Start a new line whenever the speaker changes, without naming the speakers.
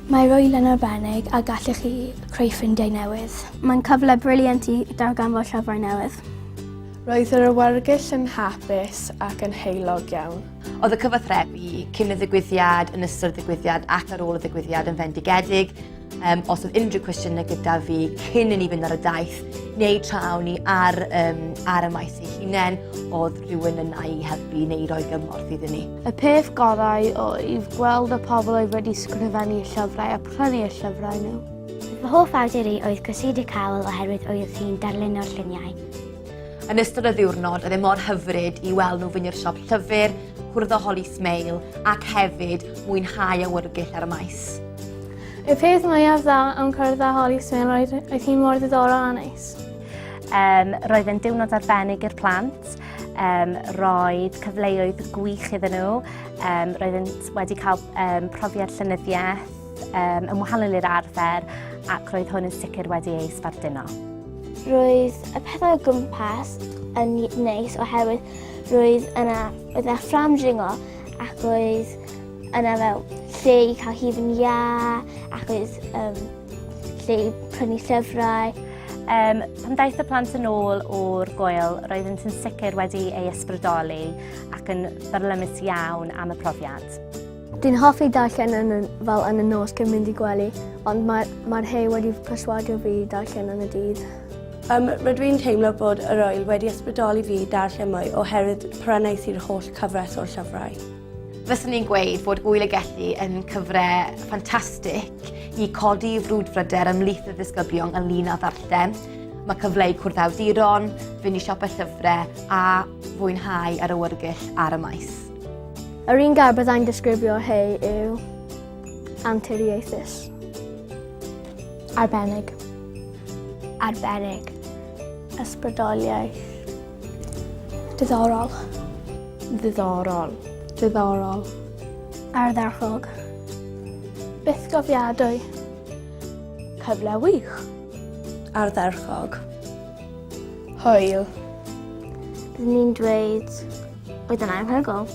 Mae rwyl yn arbennig a gallech chi creu ffrindiau newydd. Mae'n cyfle briliant i darganfod llyfrau newydd.
Roedd yr awyrgell yn hapus ac yn heulog iawn.
Oedd y cyfathrebu cyn y ddigwyddiad, yn ystod y ddigwyddiad ac ar ôl y ddigwyddiad yn fendigedig. Os oedd unrhyw cwestiynau gyda fi cyn i ni fynd ar y daith, neu traw ni ar y maes ei hunain, oedd rhywun yna i helpu neu roi gymorth iddyn ni.
Y peth gorau oedd gweld y pobl oedd wedi sgrifennu y llyfrau a prynu y llyfrau nhw.
Fy hoff awdur i oedd cysylltu cawl oherwydd oedd hi'n darlunio'r lluniau.
Yn ystod y ddiwrnod, oedd e mor hyfryd i weld nhw fynd i'r siop llyfr, cwrdd o holi smeil, ac hefyd mwynhau awyrgell ar y maes.
Y peth mwyaf dda am cwrdd â holi smeil oedd hi'n mor ddiddorol a neis.
Roedd yn diwrnod arbennig i'r plant, roedd cyfleoedd gwych iddyn nhw, roedd wedi cael profiad llenyddiaeth yn wahanol i'r arfer ac roedd hwn yn sicr wedi ei sbarduno.
Roedd y pethau o gwmpas yn neis oherwydd roedd yna ffram dringo ac roedd yna fel lle i cael hufen ia ac oedd lle i prynu llyfrau.
Pan daeth y plant yn ôl o'r Gŵyl, roeddent yn sicr wedi ei ysbrydoli ac yn byrlymus iawn am y profiad.
Dwi'n hoffi darllen yn y nos cyn mynd i gwely, ond mae'r hei wedi perswadio fi darllen yn y dydd.
Rydw i'n teimlo bod yr oel wedi ysbrydoli fi darllen mwy oherwydd prynais i'r holl cyfres o'r llyfrau.
Fyswn ni'n gweud bod Gŵyl y Gelli yn cyfre ffantastig i codi frwdfryder ymhlith y ddisgyblion ynglŷn â ddarllen. Mae cyfle i cwrdd awduron, fynd i siopau llyfrau a fwynhau ar awyrgell ar y maes.
Yr un gair byddai'n disgrifio'r hei yw anturiaethus. Arbennig. Arbennig. Ysbrydoliaeth. Diddorol.
Ddiddorol.
Diddorol. Ardderchog. Bythgofiadwy. Cyfle wych.
Ardderchog. Hwyl.
Byddwn ni'n dweud oedd yn anhygoel.